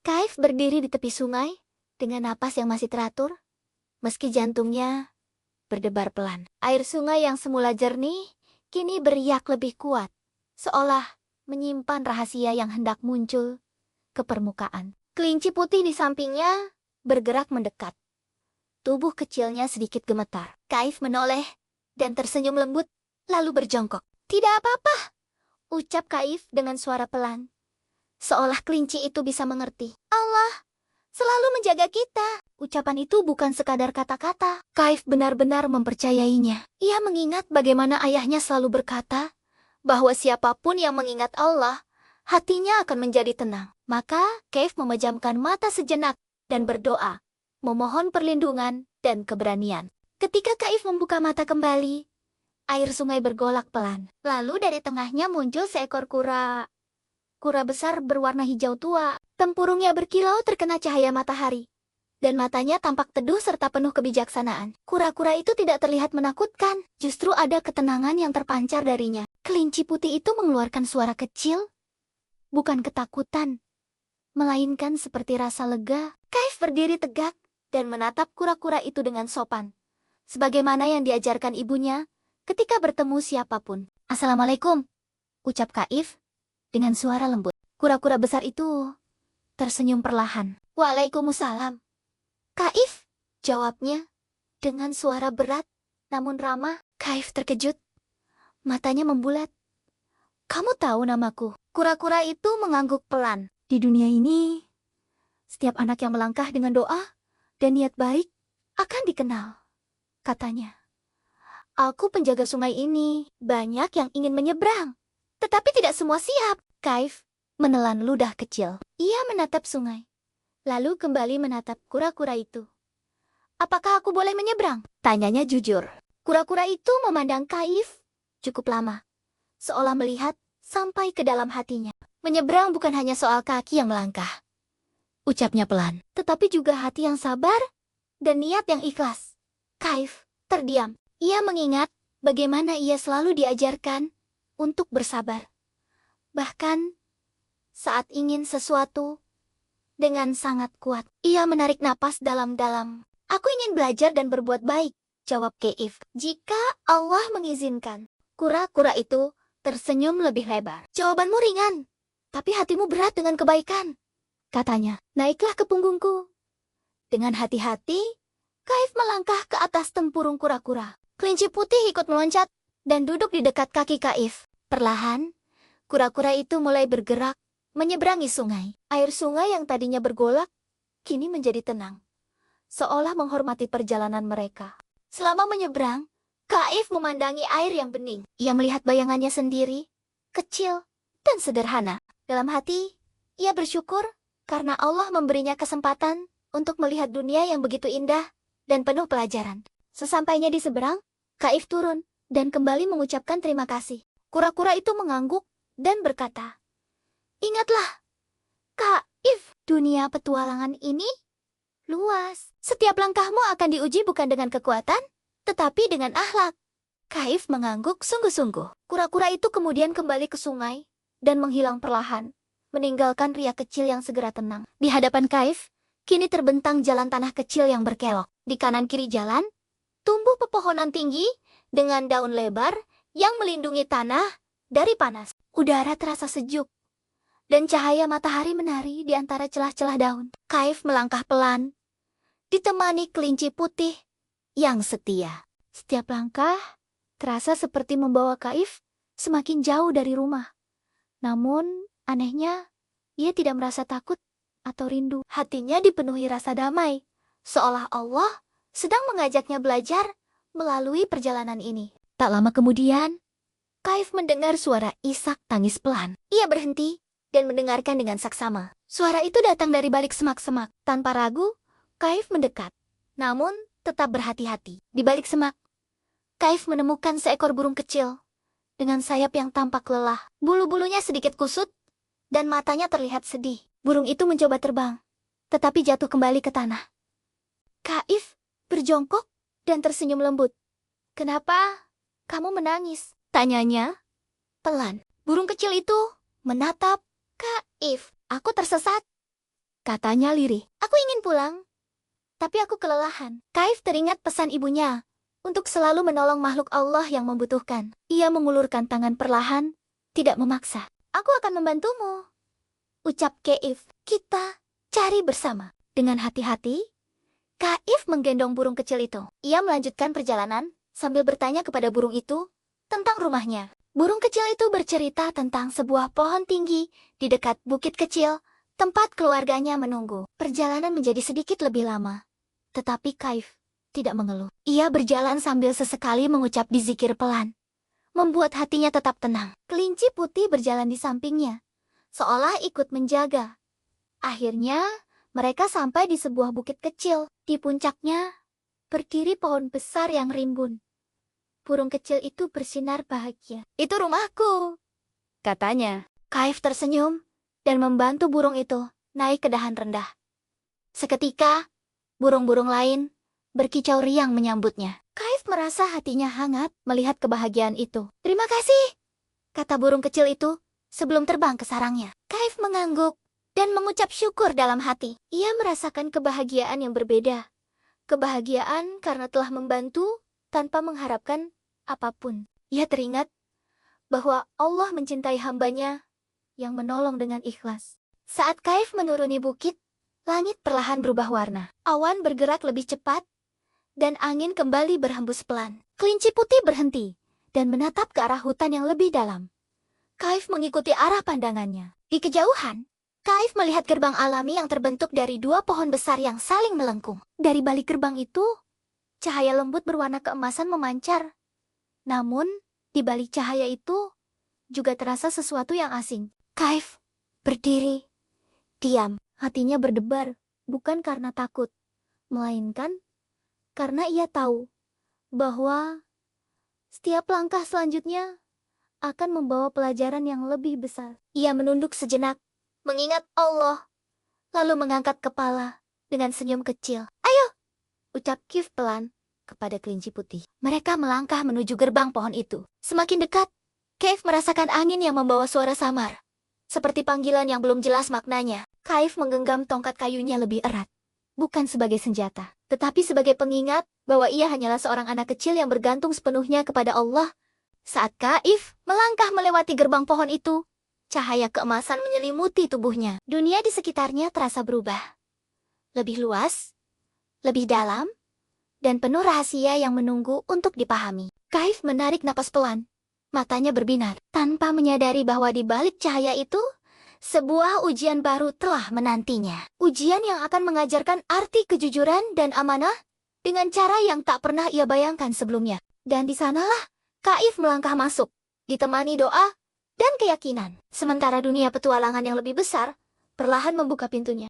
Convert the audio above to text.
Kaif berdiri di tepi sungai, dengan napas yang masih teratur, meski jantungnya berdebar pelan. Air sungai yang semula jernih, kini beriak lebih kuat, seolah menyimpan rahasia yang hendak muncul ke permukaan. Kelinci putih di sampingnya bergerak mendekat. Tubuh kecilnya sedikit gemetar. Kaif menoleh dan tersenyum lembut, lalu berjongkok. "Tidak apa-apa," ucap Kaif dengan suara pelan, seolah kelinci itu bisa mengerti. "Allah selalu menjaga kita." Ucapan itu bukan sekadar kata-kata. Kaif benar-benar mempercayainya. Ia mengingat bagaimana ayahnya selalu berkata bahwa siapapun yang mengingat Allah, hatinya akan menjadi tenang. Maka Kaif memejamkan mata sejenak dan berdoa, memohon perlindungan dan keberanian. Ketika Kaif membuka mata kembali, air sungai bergolak pelan. Lalu dari tengahnya muncul seekor kura. Kura besar berwarna hijau tua. Tempurungnya berkilau terkena cahaya matahari, dan matanya tampak teduh serta penuh kebijaksanaan. Kura-kura itu tidak terlihat menakutkan, justru ada ketenangan yang terpancar darinya. Kelinci putih itu mengeluarkan suara kecil, bukan ketakutan, melainkan seperti rasa lega. Kaif berdiri tegak dan menatap kura-kura itu dengan sopan, sebagaimana yang diajarkan ibunya ketika bertemu siapapun. "Assalamualaikum," ucap Kaif dengan suara lembut. Kura-kura besar itu tersenyum perlahan. "Waalaikumsalam, Kaif," jawabnya dengan suara berat namun ramah. Kaif terkejut, matanya membulat. "Kamu tahu namaku?" Kura-kura itu mengangguk pelan. "Di dunia ini, setiap anak yang melangkah dengan doa dan niat baik akan dikenal," katanya. "Aku penjaga sungai ini. Banyak yang ingin menyeberang, tetapi tidak semua siap." Kaif menelan ludah kecil. Ia menatap sungai, lalu kembali menatap kura-kura itu. "Apakah aku boleh menyeberang?" tanyanya jujur. Kura-kura itu memandang Kaif cukup lama, seolah melihat sampai ke dalam hatinya. "Menyeberang bukan hanya soal kaki yang melangkah," ucapnya pelan, "tetapi juga hati yang sabar dan niat yang ikhlas." Kaif terdiam. Ia mengingat bagaimana ia selalu diajarkan untuk bersabar, bahkan saat ingin sesuatu dengan sangat kuat. Ia menarik napas dalam-dalam. "Aku ingin belajar dan berbuat baik," jawab Kaif. "Jika Allah mengizinkan." Kura-kura itu tersenyum lebih lebar. "Jawabanmu ringan, tapi hatimu berat dengan kebaikan," katanya. "Naiklah ke punggungku." Dengan hati-hati, Kaif melangkah ke atas tempurung kura-kura. Kelinci putih ikut meloncat dan duduk di dekat kaki Kaif. Perlahan, kura-kura itu mulai bergerak menyeberangi sungai. Air sungai yang tadinya bergolak, kini menjadi tenang, seolah menghormati perjalanan mereka. Selama menyeberang, Kaif memandangi air yang bening. Ia melihat bayangannya sendiri, kecil dan sederhana. Dalam hati, ia bersyukur karena Allah memberinya kesempatan untuk melihat dunia yang begitu indah dan penuh pelajaran. Sesampainya di seberang, Kaif turun dan kembali mengucapkan terima kasih. Kura-kura itu mengangguk dan berkata, "Ingatlah, Kaif, dunia petualangan ini luas. Setiap langkahmu akan diuji bukan dengan kekuatan, tetapi dengan akhlak." Kaif mengangguk sungguh-sungguh. Kura-kura itu kemudian kembali ke sungai dan menghilang perlahan, meninggalkan riak kecil yang segera tenang. Di hadapan Kaif, kini terbentang jalan tanah kecil yang berkelok. Di kanan kiri jalan, tumbuh pepohonan tinggi dengan daun lebar yang melindungi tanah dari panas. Udara terasa sejuk, dan cahaya matahari menari di antara celah-celah daun. Kaif melangkah pelan, ditemani kelinci putih yang setia. Setiap langkah terasa seperti membawa Kaif semakin jauh dari rumah. Namun, anehnya, ia tidak merasa takut atau rindu. Hatinya dipenuhi rasa damai, seolah Allah sedang mengajaknya belajar melalui perjalanan ini. Tak lama kemudian, Kaif mendengar suara isak tangis pelan. Ia berhenti dan mendengarkan dengan saksama. Suara itu datang dari balik semak-semak. Tanpa ragu, Kaif mendekat, namun tetap berhati-hati. Di balik semak, Kaif menemukan seekor burung kecil dengan sayap yang tampak lelah. Bulu-bulunya sedikit kusut dan matanya terlihat sedih. Burung itu mencoba terbang, tetapi jatuh kembali ke tanah. Kaif berjongkok dan tersenyum lembut. "Kenapa kamu menangis?" tanyanya pelan. Burung kecil itu menatap Kaif. "Aku tersesat katanya lirih. Aku ingin pulang, tapi aku kelelahan. Kaif teringat pesan ibunya untuk selalu menolong makhluk Allah yang membutuhkan. Ia mengulurkan tangan perlahan, tidak memaksa. Aku akan membantumu, ucap Kaif. Kita cari bersama. Dengan hati-hati, Kaif menggendong burung kecil itu. Ia melanjutkan perjalanan sambil bertanya kepada burung itu tentang rumahnya. Burung kecil itu bercerita tentang sebuah pohon tinggi di dekat bukit kecil, tempat keluarganya menunggu. Perjalanan menjadi sedikit lebih lama, tetapi Kaif tidak mengeluh. Ia berjalan sambil sesekali mengucap dzikir pelan, membuat hatinya tetap tenang. Kelinci putih berjalan di sampingnya, seolah ikut menjaga. Akhirnya, mereka sampai di sebuah bukit kecil. Di puncaknya, berdiri pohon besar yang rimbun. Burung kecil itu bersinar bahagia. Itu rumahku, katanya. Kaif tersenyum dan membantu burung itu naik ke dahan rendah. Seketika, burung-burung lain berkicau riang menyambutnya. Kaif merasa hatinya hangat melihat kebahagiaan itu. Terima kasih, kata burung kecil itu sebelum terbang ke sarangnya. Kaif mengangguk dan mengucap syukur dalam hati. Ia merasakan kebahagiaan yang berbeda. Kebahagiaan karena telah membantu tanpa mengharapkan apapun. Ia teringat bahwa Allah mencintai hambanya yang menolong dengan ikhlas. Saat Kaif menuruni bukit, langit perlahan berubah warna. Awan bergerak lebih cepat, dan angin kembali berhembus pelan. Kelinci putih berhenti dan menatap ke arah hutan yang lebih dalam. Kaif mengikuti arah pandangannya. Di kejauhan, Kaif melihat gerbang alami yang terbentuk dari dua pohon besar yang saling melengkung. Dari balik gerbang itu, cahaya lembut berwarna keemasan memancar. Namun, di balik cahaya itu, juga terasa sesuatu yang asing. Kaif berdiri, diam. Hatinya berdebar, bukan karena takut, melainkan karena ia tahu bahwa setiap langkah selanjutnya akan membawa pelajaran yang lebih besar. Ia menunduk sejenak, mengingat Allah, lalu mengangkat kepala dengan senyum kecil. Ayo, ucap Kaif pelan kepada kelinci putih. Mereka melangkah menuju gerbang pohon itu. Semakin dekat, Kaif merasakan angin yang membawa suara samar, seperti panggilan yang belum jelas maknanya. Kaif menggenggam tongkat kayunya lebih erat, bukan sebagai senjata, tetapi sebagai pengingat bahwa ia hanyalah seorang anak kecil yang bergantung sepenuhnya kepada Allah. Saat Kaif melangkah melewati gerbang pohon itu, cahaya keemasan menyelimuti tubuhnya. Dunia di sekitarnya terasa berubah. Lebih luas, lebih dalam, dan penuh rahasia yang menunggu untuk dipahami. Kaif menarik napas pelan. Matanya berbinar, tanpa menyadari bahwa di balik cahaya itu, sebuah ujian baru telah menantinya. Ujian yang akan mengajarkan arti kejujuran dan amanah dengan cara yang tak pernah ia bayangkan sebelumnya. Dan di sanalah Kaif melangkah masuk, ditemani doa dan keyakinan. Sementara dunia petualangan yang lebih besar perlahan membuka pintunya.